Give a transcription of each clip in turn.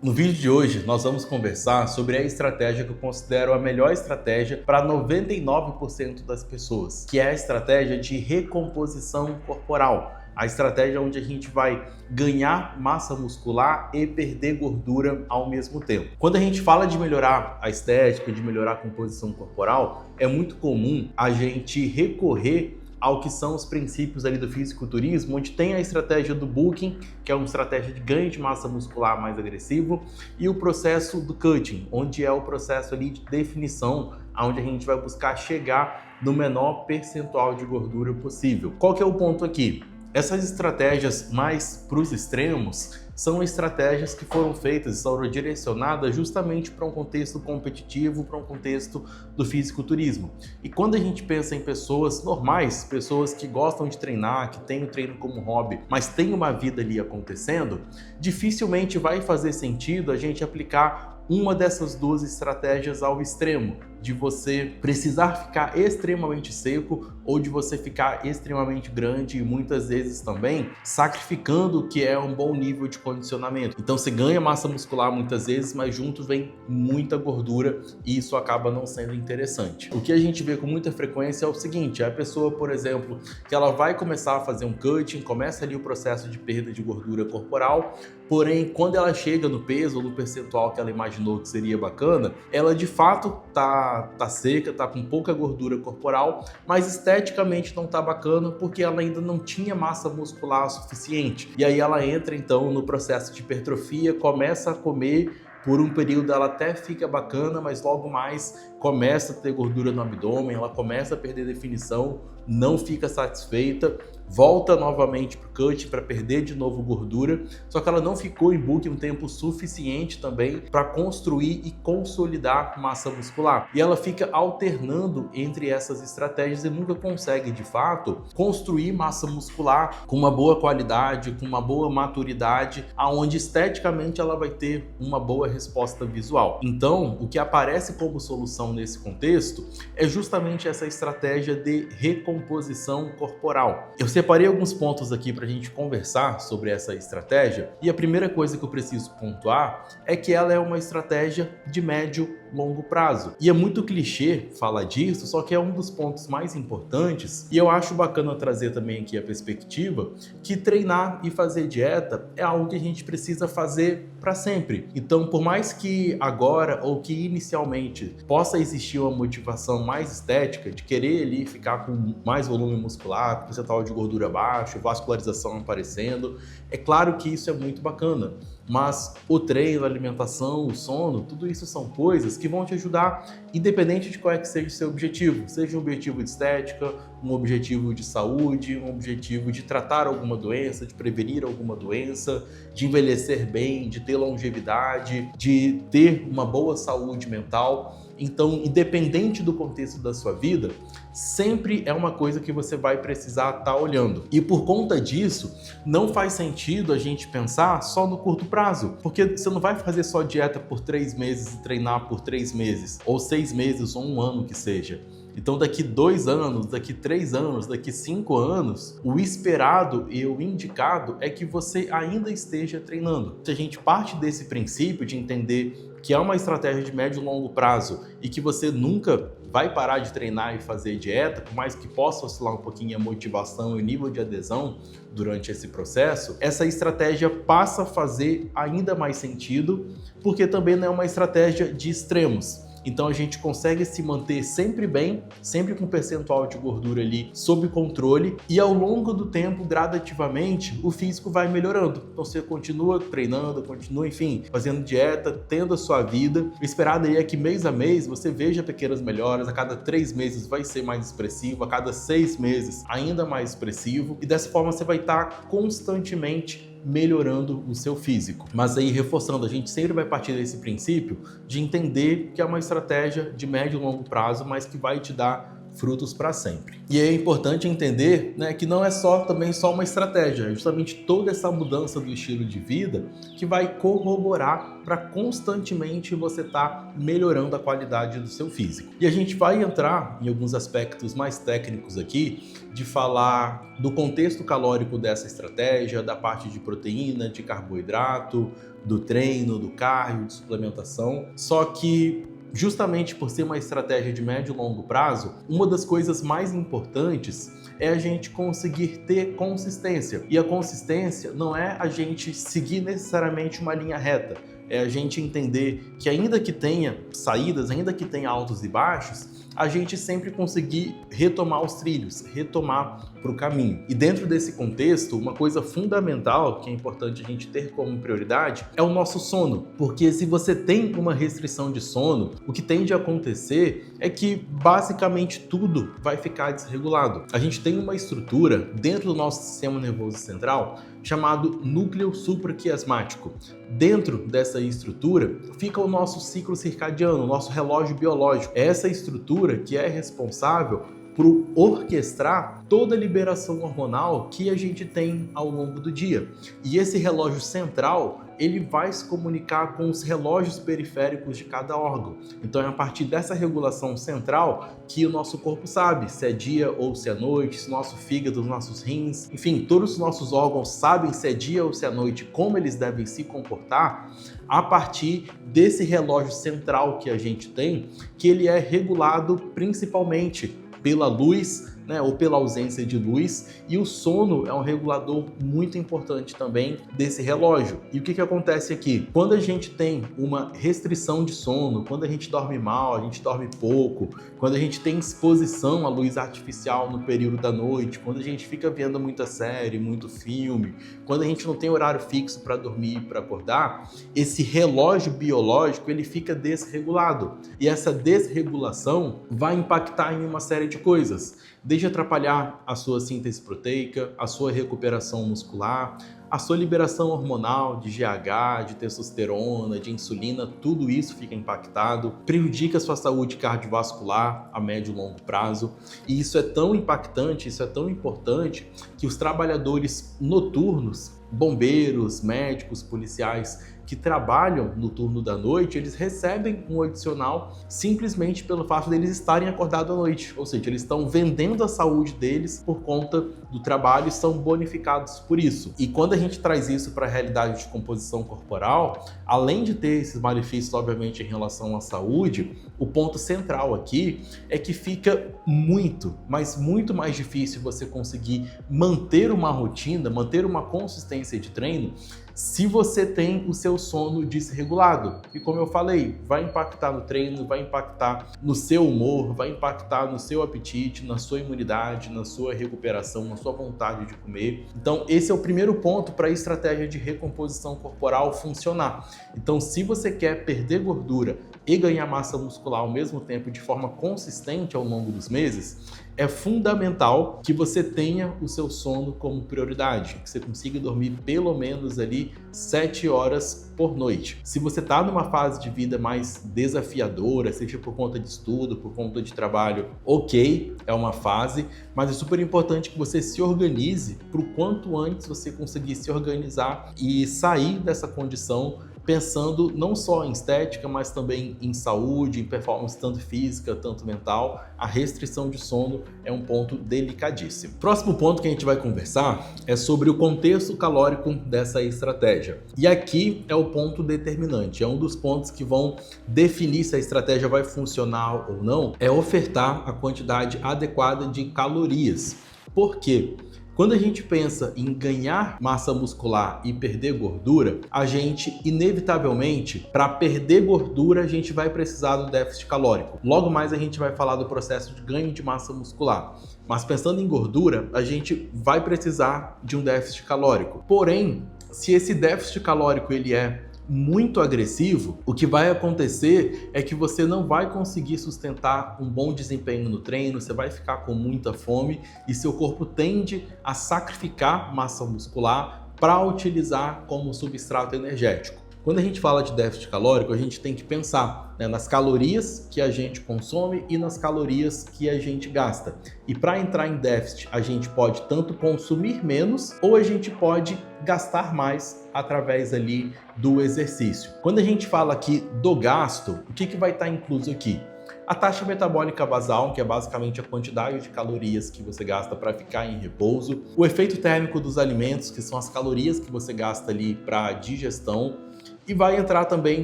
No vídeo de hoje, nós vamos conversar sobre a estratégia que eu considero a melhor estratégia para 99% das pessoas, que é a estratégia de recomposição corporal. A estratégia onde a gente vai ganhar massa muscular e perder gordura ao mesmo tempo. Quando a gente fala de melhorar a estética, de melhorar a composição corporal, é muito comum a gente recorrer ao que são os princípios ali do fisiculturismo, onde tem a estratégia do bulking, que é uma estratégia de ganho de massa muscular mais agressivo, e o processo do cutting, onde é o processo ali de definição, onde a gente vai buscar chegar no menor percentual de gordura possível. Qual que é o ponto aqui? Essas estratégias mais para os extremos são estratégias que foram feitas e foram direcionadas justamente para um contexto competitivo, para um contexto do fisiculturismo. E quando a gente pensa em pessoas normais, pessoas que gostam de treinar, que têm o treino como hobby, mas tem uma vida ali acontecendo, dificilmente vai fazer sentido a gente aplicar uma dessas duas estratégias ao extremo, de você precisar ficar extremamente seco ou de você ficar extremamente grande e muitas vezes também sacrificando o que é um bom nível de condicionamento. Então você ganha massa muscular muitas vezes, mas junto vem muita gordura e isso acaba não sendo interessante. O que a gente vê com muita frequência é o seguinte: a pessoa, por exemplo, que ela vai começar a fazer um cutting, começa ali o processo de perda de gordura corporal, porém quando ela chega no peso ou no percentual que ela imaginou que seria bacana, ela de fato tá seca, tá com pouca gordura corporal, mas esteticamente não tá bacana porque ela ainda não tinha massa muscular suficiente. E aí ela entra então no processo de hipertrofia, começa a comer, por um período ela até fica bacana, mas logo mais começa a ter gordura no abdômen, ela começa a perder definição, não fica satisfeita, volta novamente para o cut para perder de novo gordura, só que ela não ficou em bulking um tempo suficiente também para construir e consolidar massa muscular. E ela fica alternando entre essas estratégias e nunca consegue, de fato, construir massa muscular com uma boa qualidade, com uma boa maturidade, aonde esteticamente ela vai ter uma boa resposta visual. Então, o que aparece como solução nesse contexto é justamente essa estratégia de recomposição corporal. Eu separei alguns pontos aqui para a gente conversar sobre essa estratégia e a primeira coisa que eu preciso pontuar é que ela é uma estratégia de médio e longo prazo. E é muito clichê falar disso, só que é um dos pontos mais importantes e eu acho bacana trazer também aqui a perspectiva que treinar e fazer dieta é algo que a gente precisa fazer para sempre. Então, por mais que agora ou que inicialmente possa existir uma motivação mais estética de querer ali ficar com mais volume muscular, percentual de gordura baixo, vascularização aparecendo, é claro que isso é muito bacana, mas o treino, a alimentação, o sono, tudo isso são coisas que vão te ajudar independente de qual é que seja o seu objetivo, seja um objetivo de estética, um objetivo de saúde, um objetivo de tratar alguma doença, de prevenir alguma doença, de envelhecer bem, de ter longevidade, de ter uma boa saúde mental. Então, independente do contexto da sua vida, sempre é uma coisa que você vai precisar estar olhando. E por conta disso, não faz sentido a gente pensar só no curto prazo, porque você não vai fazer só dieta por 3 meses e treinar por 3 meses, ou 6 meses, ou 1 ano que seja. Então daqui 2 anos, daqui 3 anos, daqui 5 anos, o esperado e o indicado é que você ainda esteja treinando. Se a gente parte desse princípio de entender que é uma estratégia de médio e longo prazo e que você nunca vai parar de treinar e fazer dieta, por mais que possa oscilar um pouquinho a motivação e o nível de adesão durante esse processo, essa estratégia passa a fazer ainda mais sentido, porque também não é uma estratégia de extremos. Então a gente consegue se manter sempre bem, sempre com percentual de gordura ali sob controle e ao longo do tempo, gradativamente, o físico vai melhorando. Então você continua treinando, continua, enfim, fazendo dieta, tendo a sua vida. O esperado aí é que mês a mês você veja pequenas melhoras, a cada 3 meses vai ser mais expressivo, a cada 6 meses ainda mais expressivo e dessa forma você vai estar constantemente melhorando o seu físico. Mas aí, reforçando, a gente sempre vai partir desse princípio de entender que é uma estratégia de médio e longo prazo, mas que vai te dar frutos para sempre. E é importante entender, né, que não é também só uma estratégia, é justamente toda essa mudança do estilo de vida que vai corroborar para constantemente você estar melhorando a qualidade do seu físico. E a gente vai entrar em alguns aspectos mais técnicos aqui, de falar do contexto calórico dessa estratégia, da parte de proteína, de carboidrato, do treino, do cardio, de suplementação. Só que justamente por ser uma estratégia de médio e longo prazo, uma das coisas mais importantes é a gente conseguir ter consistência. E a consistência não é a gente seguir necessariamente uma linha reta, é a gente entender que ainda que tenha saídas, ainda que tenha altos e baixos, a gente sempre conseguir retomar os trilhos, retomar para o caminho. E dentro desse contexto, uma coisa fundamental que é importante a gente ter como prioridade é o nosso sono. Porque se você tem uma restrição de sono, o que tende a acontecer é que basicamente tudo vai ficar desregulado. A gente tem uma estrutura dentro do nosso sistema nervoso central chamado núcleo supraquiasmático. Dentro dessa estrutura fica o nosso ciclo circadiano, o nosso relógio biológico. É essa estrutura que é responsável por orquestrar toda a liberação hormonal que a gente tem ao longo do dia. E esse relógio central, ele vai se comunicar com os relógios periféricos de cada órgão. Então é a partir dessa regulação central que o nosso corpo sabe se é dia ou se é noite, se o nosso fígado, os nossos rins, enfim, todos os nossos órgãos sabem se é dia ou se é noite, como eles devem se comportar, a partir desse relógio central que a gente tem, que ele é regulado principalmente pela luz, né, ou pela ausência de luz, e o sono é um regulador muito importante também desse relógio. E o que acontece aqui? Quando a gente tem uma restrição de sono, quando a gente dorme mal, a gente dorme pouco, quando a gente tem exposição à luz artificial no período da noite, quando a gente fica vendo muita série, muito filme, quando a gente não tem horário fixo para dormir e para acordar, esse relógio biológico ele fica desregulado. E essa desregulação vai impactar em uma série de coisas. Desde atrapalhar a sua síntese proteica, a sua recuperação muscular, a sua liberação hormonal de GH, de testosterona, de insulina, tudo isso fica impactado, prejudica a sua saúde cardiovascular a médio e longo prazo. E isso é tão impactante, isso é tão importante que os trabalhadores noturnos, bombeiros, médicos, policiais que trabalham no turno da noite, eles recebem um adicional simplesmente pelo fato deles estarem acordados à noite. Ou seja, eles estão vendendo a saúde deles por conta do trabalho e são bonificados por isso. E quando a gente traz isso para a realidade de composição corporal, além de ter esses malefícios, obviamente, em relação à saúde, o ponto central aqui é que fica muito, mas muito mais difícil você conseguir manter uma rotina, manter uma consistência de treino, se você tem o seu sono desregulado. E como eu falei, vai impactar no treino, vai impactar no seu humor, vai impactar no seu apetite, na sua imunidade, na sua recuperação, na sua vontade de comer. Então esse é o primeiro ponto para a estratégia de recomposição corporal funcionar. Então se você quer perder gordura e ganhar massa muscular ao mesmo tempo de forma consistente ao longo dos meses, é fundamental que você tenha o seu sono como prioridade, que você consiga dormir pelo menos ali 7 horas por noite. Se você está numa fase de vida mais desafiadora, seja por conta de estudo, por conta de trabalho, ok, é uma fase, mas é super importante que você se organize para o quanto antes você conseguir se organizar e sair dessa condição pensando não só em estética, mas também em saúde, em performance tanto física, tanto mental. A restrição de sono é um ponto delicadíssimo. Próximo ponto que a gente vai conversar é sobre o contexto calórico dessa estratégia. E aqui é o ponto determinante, é um dos pontos que vão definir se a estratégia vai funcionar ou não, é ofertar a quantidade adequada de calorias. Por quê? Quando a gente pensa em ganhar massa muscular e perder gordura, a gente, inevitavelmente, para perder gordura, a gente vai precisar do déficit calórico. Logo mais a gente vai falar do processo de ganho de massa muscular. Mas pensando em gordura, a gente vai precisar de um déficit calórico. Porém, se esse déficit calórico ele é muito agressivo, o que vai acontecer é que você não vai conseguir sustentar um bom desempenho no treino, você vai ficar com muita fome e seu corpo tende a sacrificar massa muscular para utilizar como substrato energético. Quando a gente fala de déficit calórico, a gente tem que pensar, né, nas calorias que a gente consome e nas calorias que a gente gasta. E para entrar em déficit, a gente pode tanto consumir menos ou a gente pode gastar mais através ali do exercício. Quando a gente fala aqui do gasto, o que vai estar incluso aqui? A taxa metabólica basal, que é basicamente a quantidade de calorias que você gasta para ficar em repouso, o efeito térmico dos alimentos, que são as calorias que você gasta ali para digestão, e vai entrar também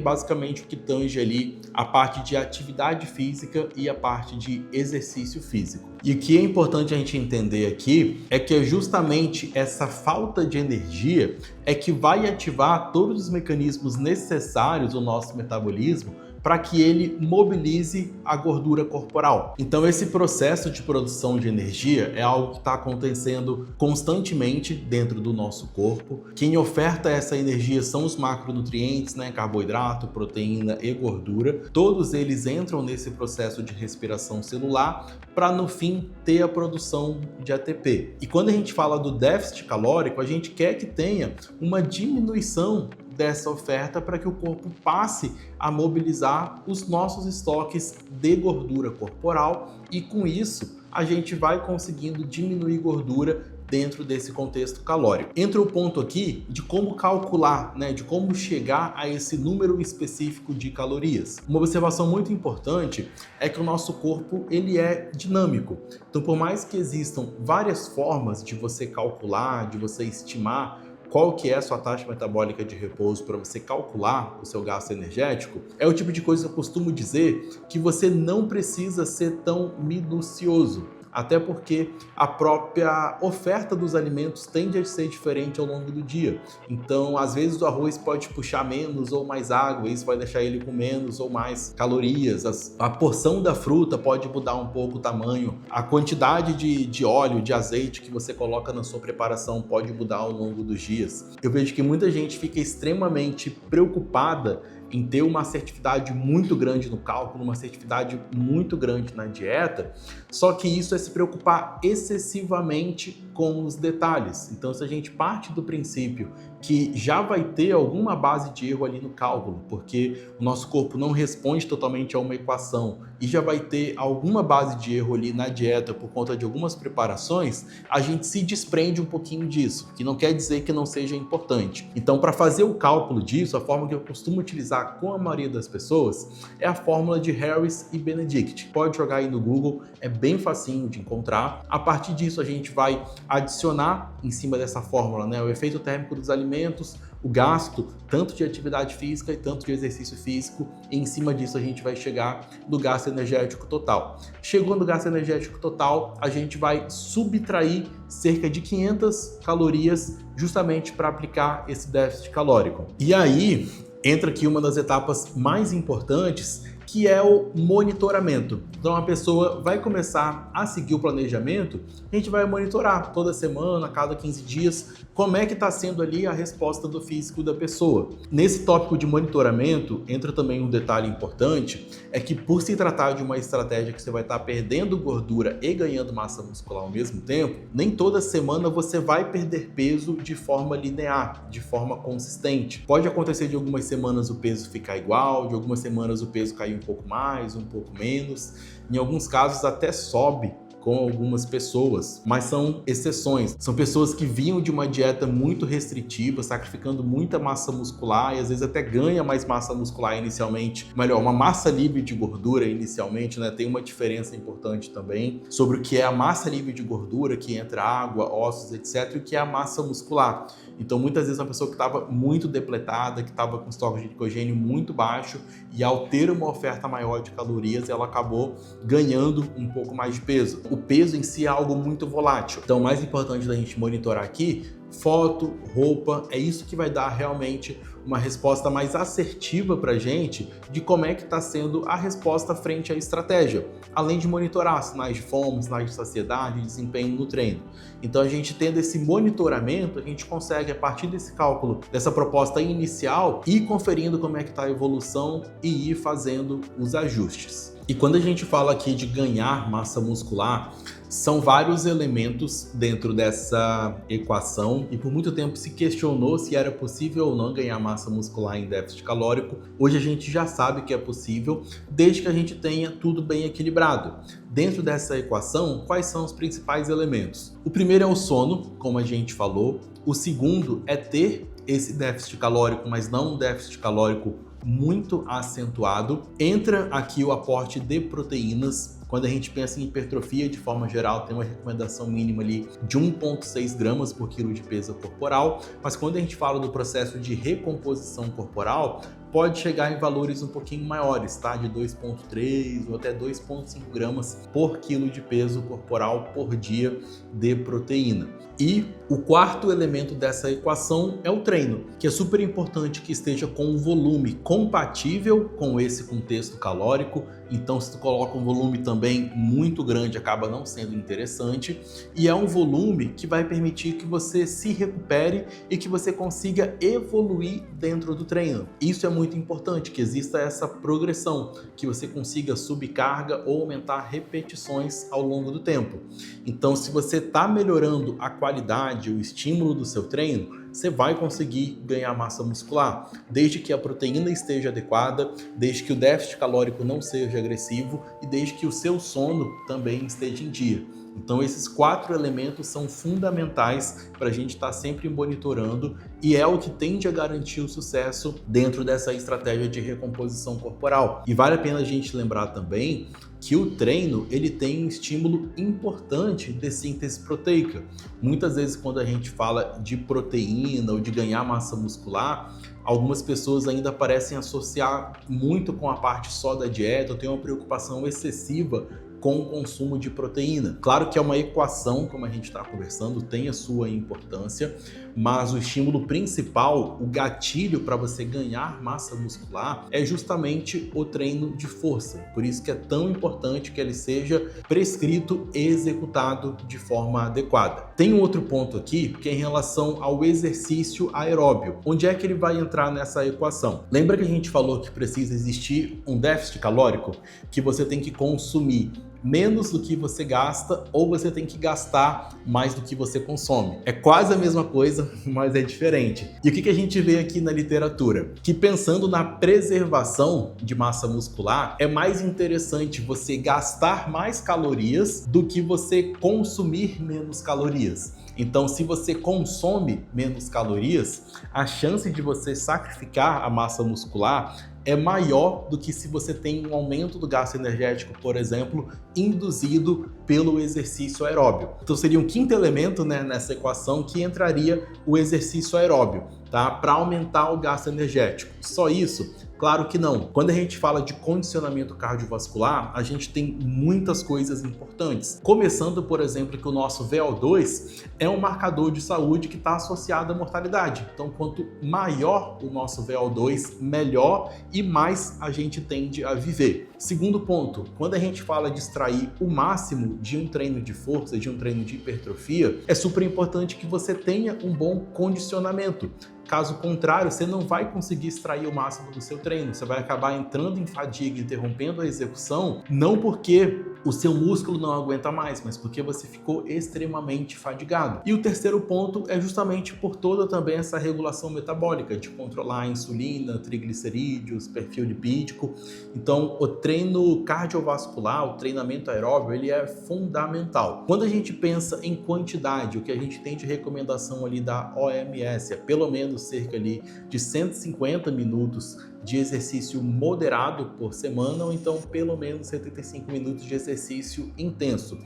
basicamente o que tange ali a parte de atividade física e a parte de exercício físico. E o que é importante a gente entender aqui é que é justamente essa falta de energia é que vai ativar todos os mecanismos necessários do nosso metabolismo para que ele mobilize a gordura corporal. Então esse processo de produção de energia é algo que está acontecendo constantemente dentro do nosso corpo. Quem oferta essa energia são os macronutrientes, né? Carboidrato, proteína e gordura. Todos eles entram nesse processo de respiração celular para no fim ter a produção de ATP. E quando a gente fala do déficit calórico, a gente quer que tenha uma diminuição dessa oferta para que o corpo passe a mobilizar os nossos estoques de gordura corporal e com isso a gente vai conseguindo diminuir gordura dentro desse contexto calórico. Entra o ponto aqui de como calcular, né, de como chegar a esse número específico de calorias. Uma observação muito importante é que o nosso corpo ele é dinâmico. Então, por mais que existam várias formas de você calcular, de você estimar qual que é a sua taxa metabólica de repouso para você calcular o seu gasto energético, é o tipo de coisa que eu costumo dizer que você não precisa ser tão minucioso. Até porque a própria oferta dos alimentos tende a ser diferente ao longo do dia. Então, às vezes o arroz pode puxar menos ou mais água, isso vai deixar ele com menos ou mais calorias. A porção da fruta pode mudar um pouco o tamanho. A quantidade de óleo, de azeite que você coloca na sua preparação pode mudar ao longo dos dias. Eu vejo que muita gente fica extremamente preocupada em ter uma assertividade muito grande no cálculo, uma assertividade muito grande na dieta, só que isso é se preocupar excessivamente com os detalhes. Então, se a gente parte do princípio que já vai ter alguma base de erro ali no cálculo, porque o nosso corpo não responde totalmente a uma equação e já vai ter alguma base de erro ali na dieta por conta de algumas preparações, a gente se desprende um pouquinho disso, que não quer dizer que não seja importante. Então, para fazer o cálculo disso, a forma que eu costumo utilizar com a maioria das pessoas é a fórmula de Harris e Benedict. Pode jogar aí no Google, é bem facinho de encontrar. A partir disso, a gente vai adicionar em cima dessa fórmula, né, o efeito térmico dos alimentos, o gasto tanto de atividade física e tanto de exercício físico, e em cima disso a gente vai chegar no gasto energético total. Chegou no gasto energético total, a gente vai subtrair cerca de 500 calorias justamente para aplicar esse déficit calórico. E aí entra aqui uma das etapas mais importantes, que é o monitoramento. Então a pessoa vai começar a seguir o planejamento, a gente vai monitorar toda semana, a cada 15 dias, como é que está sendo ali a resposta do físico da pessoa. Nesse tópico de monitoramento, entra também um detalhe importante, é que por se tratar de uma estratégia que você vai estar perdendo gordura e ganhando massa muscular ao mesmo tempo, nem toda semana você vai perder peso de forma linear, de forma consistente. Pode acontecer de algumas semanas o peso ficar igual, de algumas semanas o peso cair um pouco mais, um pouco menos. Em alguns casos até sobe com algumas pessoas, mas são exceções. São pessoas que vinham de uma dieta muito restritiva, sacrificando muita massa muscular e às vezes até ganha mais massa muscular inicialmente, melhor, uma massa livre de gordura inicialmente, né? Tem uma diferença importante também sobre o que é a massa livre de gordura, que entra água, ossos, etc, e o que é a massa muscular. Então, muitas vezes uma pessoa que estava muito depletada, que estava com estoque de glicogênio muito baixo e ao ter uma oferta maior de calorias, ela acabou ganhando um pouco mais de peso. O peso em si é algo muito volátil. Então, o mais importante da gente monitorar aqui, foto, roupa, é isso que vai dar realmente uma resposta mais assertiva para a gente de como é que está sendo a resposta frente à estratégia, além de monitorar sinais de fome, sinais de saciedade, desempenho no treino. Então a gente tendo esse monitoramento, a gente consegue a partir desse cálculo, dessa proposta inicial, ir conferindo como é que está a evolução e ir fazendo os ajustes. E quando a gente fala aqui de ganhar massa muscular, São vários elementos dentro dessa equação e por muito tempo se questionou se era possível ou não ganhar massa muscular em déficit calórico. Hoje a gente já sabe que é possível, desde que a gente tenha tudo bem equilibrado. Dentro dessa equação, quais são os principais elementos? O primeiro é o sono, como a gente falou. O segundo é ter esse déficit calórico, mas não um déficit calórico muito acentuado. Entra aqui o aporte de proteínas. Quando a gente pensa em hipertrofia, de forma geral, tem uma recomendação mínima ali de 1,6 gramas por quilo de peso corporal, mas quando a gente fala do processo de recomposição corporal, pode chegar em valores um pouquinho maiores, tá? De 2,3 ou até 2,5 gramas por quilo de peso corporal por dia de proteína. E o quarto elemento dessa equação é o treino, que é super importante que esteja com um volume compatível com esse contexto calórico. Então, se tu coloca um volume também muito grande, acaba não sendo interessante. E é um volume que vai permitir que você se recupere e que você consiga evoluir dentro do treino. Isso é muito importante, que exista essa progressão, que você consiga subcarga ou aumentar repetições ao longo do tempo. Então, se você está melhorando a qualidade, o estímulo do seu treino, você vai conseguir ganhar massa muscular, desde que a proteína esteja adequada, desde que o déficit calórico não seja agressivo e desde que o seu sono também esteja em dia. Então esses 4 elementos são fundamentais para a gente estar sempre monitorando e é o que tende a garantir o sucesso dentro dessa estratégia de recomposição corporal. E vale a pena a gente lembrar também que o treino ele tem um estímulo importante de síntese proteica. Muitas vezes quando a gente fala de proteína ou de ganhar massa muscular, algumas pessoas ainda parecem associar muito com a parte só da dieta, ou tem uma preocupação excessiva com o consumo de proteína. Claro que é uma equação, como a gente está conversando, tem a sua importância, mas o estímulo principal, o gatilho para você ganhar massa muscular é justamente o treino de força. Por isso que é tão importante que ele seja prescrito e executado de forma adequada. Tem um outro ponto aqui, que é em relação ao exercício aeróbio. Onde é que ele vai entrar nessa equação? Lembra que a gente falou que precisa existir um déficit calórico? Que você tem que consumir menos do que você gasta ou você tem que gastar mais do que você consome. É quase a mesma coisa, mas é diferente. E o que a gente vê aqui na literatura? Que pensando na preservação de massa muscular, é mais interessante você gastar mais calorias do que você consumir menos calorias. Então, se você consome menos calorias, a chance de você sacrificar a massa muscular é maior do que se você tem um aumento do gasto energético, por exemplo, induzido pelo exercício aeróbio. Então seria um quinto elemento, né, nessa equação que entraria o exercício aeróbio, tá? Para aumentar o gasto energético. Só isso? Claro que não. Quando a gente fala de condicionamento cardiovascular, a gente tem muitas coisas importantes. Começando, por exemplo, que o nosso VO2 é um marcador de saúde que está associado à mortalidade. Então, quanto maior o nosso VO2, melhor e mais a gente tende a viver. Segundo ponto, quando a gente fala de extrair o máximo de um treino de força, de um treino de hipertrofia, é super importante que você tenha um bom condicionamento. Caso contrário, você não vai conseguir extrair o máximo do seu treino. Você vai acabar entrando em fadiga, interrompendo a execução, não porque o seu músculo não aguenta mais, mas porque você ficou extremamente fadigado. E o terceiro ponto é justamente por toda também essa regulação metabólica, de controlar a insulina, triglicerídeos, perfil lipídico. Então, o treino cardiovascular, o treinamento aeróbio, ele é fundamental. Quando a gente pensa em quantidade, o que a gente tem de recomendação ali da OMS é pelo menos cerca ali de 150 minutos de exercício moderado por semana, ou então pelo menos 75 minutos de exercício intenso.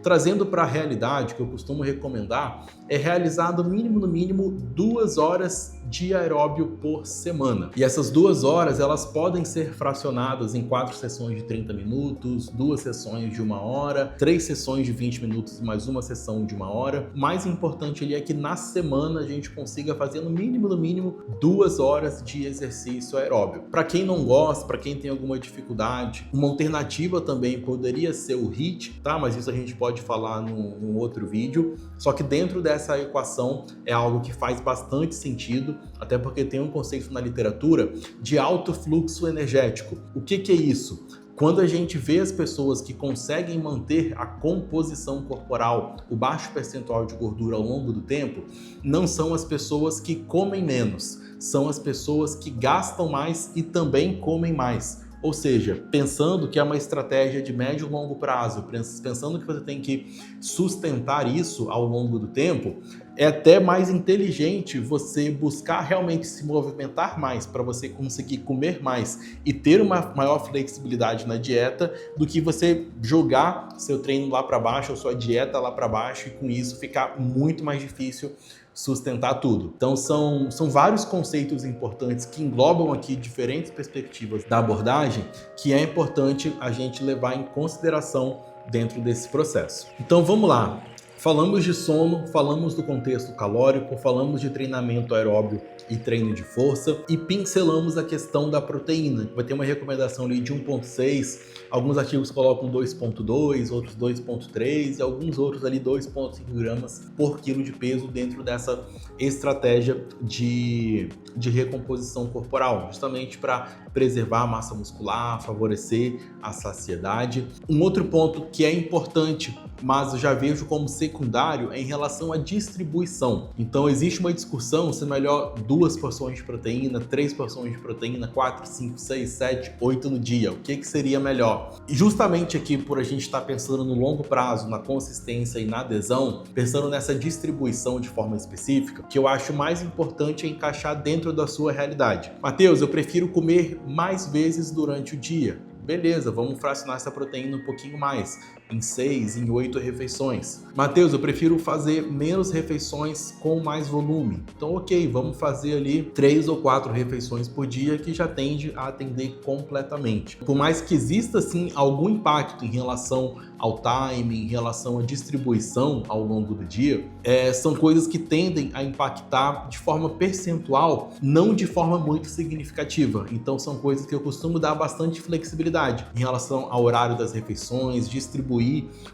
Trazendo para a realidade, que eu costumo recomendar, é realizar no mínimo 2 horas de aeróbio por semana. E essas 2 horas, elas podem ser fracionadas em 4 sessões de 30 minutos, 2 sessões de 1 hora, 3 sessões de 20 minutos mais uma sessão de 1 hora. O mais importante ali é que na semana a gente consiga fazer no mínimo 2 horas de exercício aeróbio. Para quem não gosta, para quem tem alguma dificuldade, uma alternativa também poderia ser o HIIT, tá? Mas isso a gente pode falar num outro vídeo. Só que dentro dessa equação é algo que faz bastante sentido, até porque tem um conceito na literatura de alto fluxo energético. O que é isso? quando a gente vê as pessoas que conseguem manter a composição corporal, o baixo percentual de gordura ao longo do tempo, não são as pessoas que comem menos, são as pessoas que gastam mais e também comem mais. Ou seja, pensando que é uma estratégia de médio e longo prazo, pensando que você tem que sustentar isso ao longo do tempo, é até mais inteligente você buscar realmente se movimentar mais para você conseguir comer mais e ter uma maior flexibilidade na dieta do que você jogar seu treino lá para baixo ou sua dieta lá para baixo e com isso ficar muito mais difícil sustentar tudo. Então são vários conceitos importantes que englobam aqui diferentes perspectivas da abordagem que é importante a gente levar em consideração dentro desse processo. Então vamos lá. Falamos de sono, falamos do contexto calórico, falamos de treinamento aeróbio e treino de força e pincelamos a questão da proteína. Vai ter uma recomendação ali de 1,6, alguns artigos colocam 2,2, outros 2,3 e alguns outros ali 2,5 gramas por quilo de peso dentro dessa estratégia de recomposição corporal, justamente para preservar a massa muscular, favorecer a saciedade. Um outro ponto que é importante, mas eu já vejo como secundário, é em relação à distribuição. Então existe uma discussão se é melhor 2 porções de proteína, 3 porções de proteína, 4, 5, 6, 7, 8 no dia. O que seria melhor? E justamente aqui por a gente estar pensando no longo prazo, na consistência e na adesão, pensando nessa distribuição de forma específica, que eu acho mais importante é encaixar dentro da sua realidade. Matheus, eu prefiro comer mais vezes durante o dia. Beleza, vamos fracionar essa proteína um pouquinho mais, em 6, em 8 refeições. Matheus, eu prefiro fazer menos refeições com mais volume. Então, ok, vamos fazer ali 3 ou 4 refeições por dia, que já tende a atender completamente. Por mais que exista, sim, algum impacto em relação ao time, em relação à distribuição ao longo do dia, são coisas que tendem a impactar de forma percentual, não de forma muito significativa. Então, são coisas que eu costumo dar bastante flexibilidade em relação ao horário das refeições, distribuir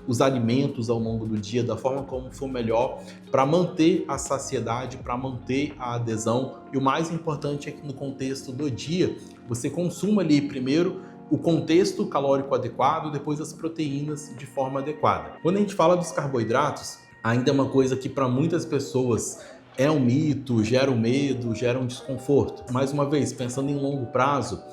os alimentos ao longo do dia da forma como for melhor para manter a saciedade, para manter a adesão. E o mais importante é que no contexto do dia, você consuma ali primeiro o contexto calórico adequado, depois as proteínas de forma adequada. Quando a gente fala dos carboidratos, ainda é uma coisa que para muitas pessoas é um mito, gera um medo, gera um desconforto. Mais uma vez, pensando em longo prazo,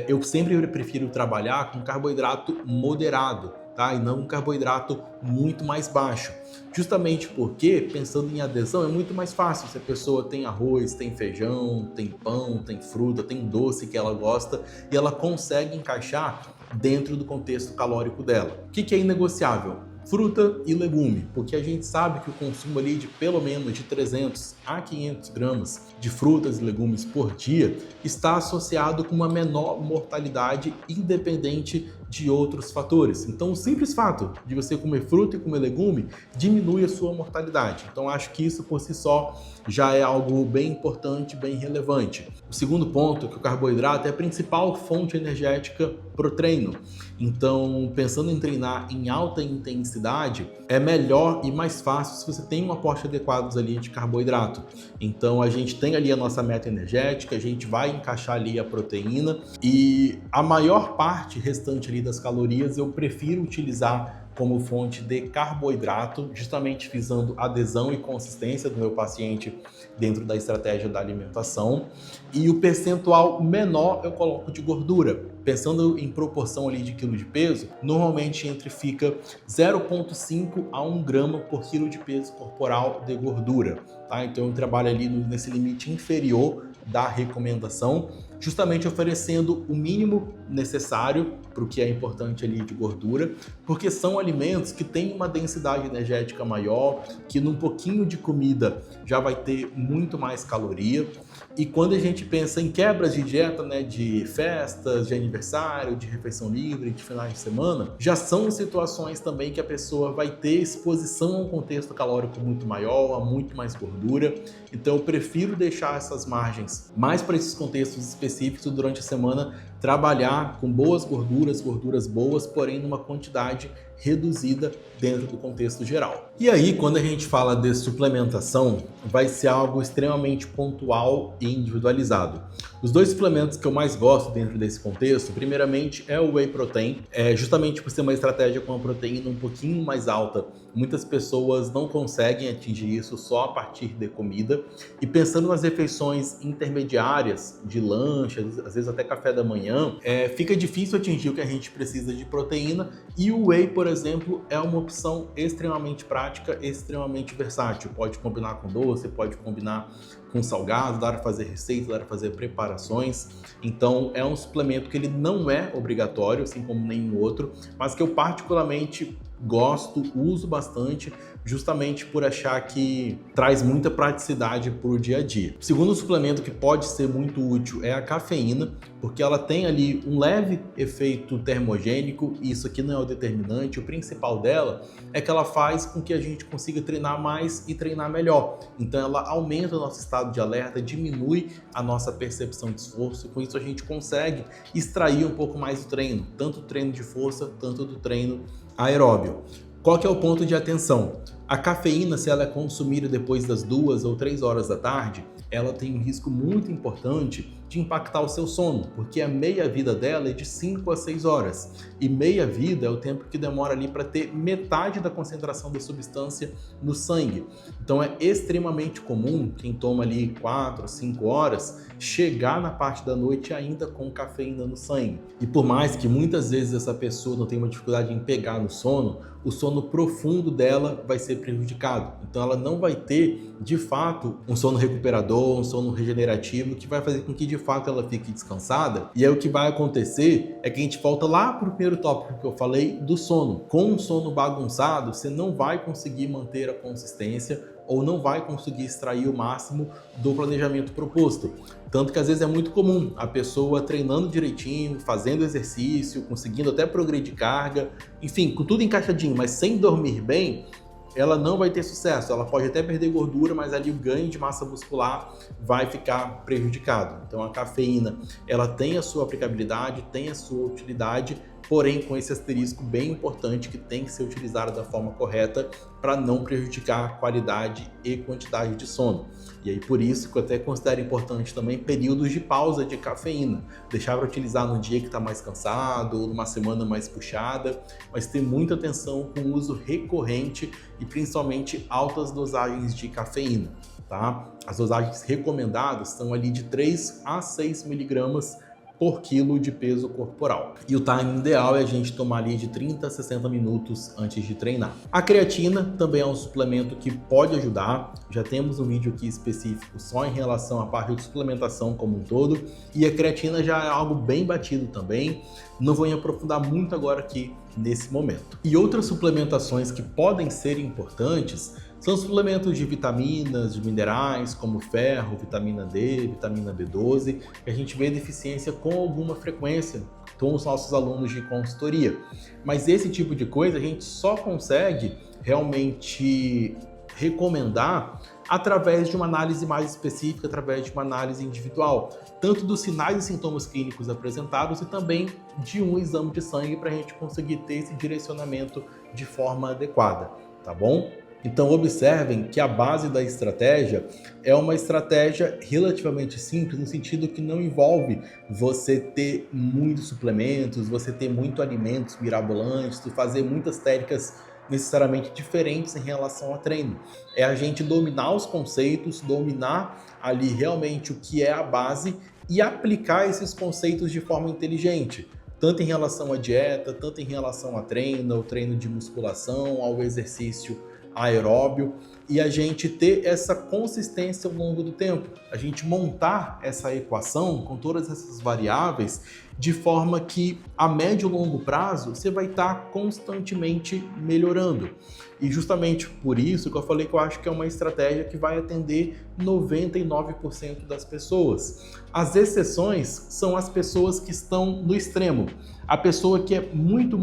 eu sempre prefiro trabalhar com carboidrato moderado, tá? E não um carboidrato muito mais baixo. Justamente porque, pensando em adesão, é muito mais fácil. Se a pessoa tem arroz, tem feijão, tem pão, tem fruta, tem doce que ela gosta e ela consegue encaixar dentro do contexto calórico dela. O que é inegociável? Fruta e legume, porque a gente sabe que o consumo ali de pelo menos de 300 a 500 gramas de frutas e legumes por dia está associado com uma menor mortalidade independente de outros fatores. Então, o simples fato de você comer fruta e comer legume diminui a sua mortalidade. Então, acho que isso por si só já é algo bem importante, bem relevante. O segundo ponto é que o carboidrato é a principal fonte energética para o treino. Então, pensando em treinar em alta intensidade, é melhor e mais fácil se você tem um aporte adequado ali de carboidrato. Então, a gente tem ali a nossa meta energética, a gente vai encaixar ali a proteína e a maior parte restante ali das calorias eu prefiro utilizar como fonte de carboidrato, justamente visando adesão e consistência do meu paciente dentro da estratégia da alimentação. E o percentual menor eu coloco de gordura. Pensando em proporção ali de quilo de peso, normalmente fica 0,5 a 1 grama por quilo de peso corporal de gordura, tá? Então eu trabalho ali nesse limite inferior da recomendação, justamente oferecendo o mínimo necessário para o que é importante ali de gordura, porque são alimentos que têm uma densidade energética maior, que num pouquinho de comida já vai ter muito mais caloria. E quando a gente pensa em quebras de dieta, né, de festas, de aniversário, de refeição livre, de finais de semana, já são situações também que a pessoa vai ter exposição a um contexto calórico muito maior, a muito mais gordura. Então eu prefiro deixar essas margens mais para esses contextos específicos durante a semana, trabalhar com boas gorduras boas, porém numa quantidade reduzida dentro do contexto geral. E aí, quando a gente fala de suplementação, vai ser algo extremamente pontual e individualizado. Os dois suplementos que eu mais gosto dentro desse contexto, primeiramente é o Whey Protein, justamente por ser uma estratégia com a proteína um pouquinho mais alta. Muitas pessoas não conseguem atingir isso só a partir de comida. E pensando nas refeições intermediárias, de lanche, às vezes até café da manhã, fica difícil atingir o que a gente precisa de proteína. E o Whey, por exemplo, é uma opção extremamente prática, extremamente versátil. Pode combinar com doce, pode combinar com salgado, dá para fazer receitas, dá para fazer preparações. Então é um suplemento que ele não é obrigatório, assim como nenhum outro, mas que eu particularmente gosto, uso bastante, justamente por achar que traz muita praticidade para o dia a dia. O segundo suplemento que pode ser muito útil é a cafeína, porque ela tem ali um leve efeito termogênico, e isso aqui não é o determinante. O principal dela é que ela faz com que a gente consiga treinar mais e treinar melhor. Então ela aumenta o nosso estado de alerta, diminui a nossa percepção de esforço, e com isso a gente consegue extrair um pouco mais do treino, tanto do treino de força, tanto do treino aeróbio. Qual que é o ponto de atenção? A cafeína, se ela é consumida depois das 2 ou 3 horas da tarde, ela tem um risco muito importante de impactar o seu sono, porque a meia-vida dela é de 5 a 6 horas. E meia-vida é o tempo que demora ali para ter metade da concentração da substância no sangue. Então é extremamente comum quem toma ali 4 a 5 horas chegar na parte da noite ainda com cafeína no sangue. E por mais que muitas vezes essa pessoa não tenha uma dificuldade em pegar no sono, o sono profundo dela vai ser prejudicado. Então ela não vai ter, de fato, um sono recuperador, um sono regenerativo, que vai fazer com que, de fato, ela fique descansada. E aí o que vai acontecer é que a gente volta lá para o primeiro tópico que eu falei do sono. Com um sono bagunçado, você não vai conseguir manter a consistência ou não vai conseguir extrair o máximo do planejamento proposto. Tanto que às vezes é muito comum a pessoa treinando direitinho, fazendo exercício, conseguindo até progredir carga, enfim, com tudo encaixadinho, mas sem dormir bem, ela não vai ter sucesso. Ela pode até perder gordura, mas ali o ganho de massa muscular vai ficar prejudicado. Então a cafeína, ela tem a sua aplicabilidade, tem a sua utilidade, porém com esse asterisco bem importante que tem que ser utilizado da forma correta para não prejudicar a qualidade e quantidade de sono. E aí por isso que eu até considero importante também períodos de pausa de cafeína. Deixar para utilizar no dia que está mais cansado ou numa semana mais puxada, mas ter muita atenção com o uso recorrente e principalmente altas dosagens de cafeína. Tá? As dosagens recomendadas são ali de 3 a 6 miligramas por quilo de peso corporal. E o time ideal é a gente tomar ali de 30 a 60 minutos antes de treinar. A creatina também é um suplemento que pode ajudar. Já temos um vídeo aqui específico só em relação à parte de suplementação como um todo. E a creatina já é algo bem batido também. Não vou me aprofundar muito agora aqui nesse momento. E outras suplementações que podem ser importantes são suplementos de vitaminas, de minerais, como ferro, vitamina D, vitamina B12, que a gente vê deficiência com alguma frequência com os nossos alunos de consultoria. Mas esse tipo de coisa a gente só consegue realmente recomendar através de uma análise mais específica, através de uma análise individual, tanto dos sinais e sintomas clínicos apresentados e também de um exame de sangue para a gente conseguir ter esse direcionamento de forma adequada, tá bom? Então observem que a base da estratégia é uma estratégia relativamente simples, no sentido que não envolve você ter muitos suplementos, você ter muitos alimentos mirabolantes, fazer muitas técnicas necessariamente diferentes em relação ao treino. É a gente dominar os conceitos, dominar ali realmente o que é a base e aplicar esses conceitos de forma inteligente, tanto em relação à dieta, tanto em relação ao treino de musculação, ao exercício aeróbio, e a gente ter essa consistência ao longo do tempo, a gente montar essa equação com todas essas variáveis de forma que a médio e longo prazo você vai estar constantemente melhorando. E justamente por isso que eu falei que eu acho que é uma estratégia que vai atender 99% das pessoas. As exceções são as pessoas que estão no extremo. A pessoa que é muito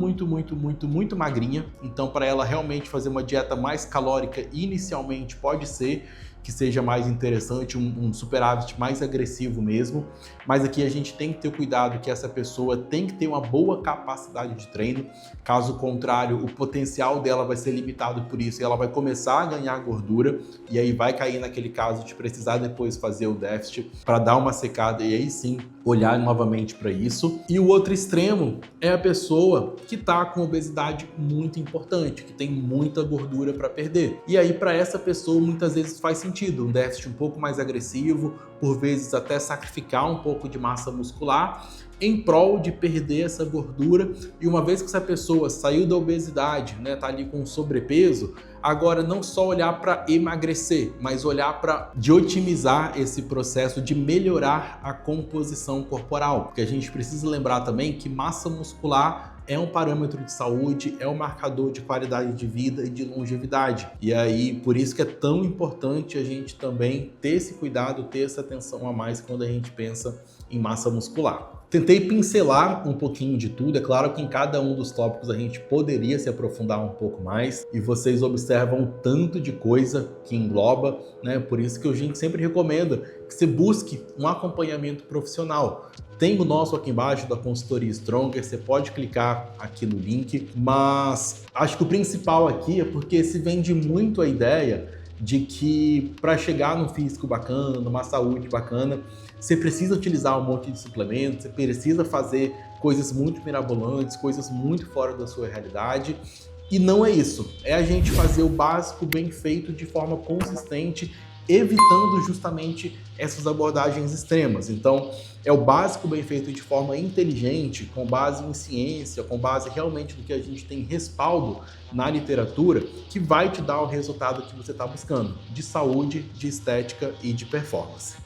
magrinha, então para ela realmente fazer uma dieta mais calórica inicialmente pode ser, que seja mais interessante, um superávit mais agressivo mesmo, mas aqui a gente tem que ter cuidado que essa pessoa tem que ter uma boa capacidade de treino, caso contrário, o potencial dela vai ser limitado por isso e ela vai começar a ganhar gordura e aí vai cair naquele caso de precisar depois fazer o déficit para dar uma secada e aí sim olhar novamente para isso. E o outro extremo é a pessoa que está com obesidade muito importante, que tem muita gordura para perder. E aí para essa pessoa muitas vezes faz sentido um déficit um pouco mais agressivo, por vezes até sacrificar um pouco de massa muscular em prol de perder essa gordura. E uma vez que essa pessoa saiu da obesidade, né, tá ali com sobrepeso, agora não só olhar para emagrecer, mas olhar para de otimizar esse processo de melhorar a composição corporal, porque a gente precisa lembrar também que massa muscular é um parâmetro de saúde, é um marcador de qualidade de vida e de longevidade. E aí, por isso que é tão importante a gente também ter esse cuidado, ter essa atenção a mais quando a gente pensa em massa muscular. Tentei pincelar um pouquinho de tudo, é claro que em cada um dos tópicos a gente poderia se aprofundar um pouco mais e vocês observam o tanto de coisa que engloba, né? Por isso que a gente sempre recomenda que você busque um acompanhamento profissional. Tem o nosso aqui embaixo da consultoria Stronger, você pode clicar aqui no link, mas acho que o principal aqui é porque se vende muito a ideia de que para chegar num físico bacana, numa saúde bacana, você precisa utilizar um monte de suplementos, você precisa fazer coisas muito mirabolantes, coisas muito fora da sua realidade. E não é isso, é a gente fazer o básico bem feito de forma consistente, evitando justamente essas abordagens extremas. Então, é o básico bem feito de forma inteligente, com base em ciência, com base realmente do que a gente tem respaldo na literatura, que vai te dar o resultado que você está buscando, de saúde, de estética e de performance.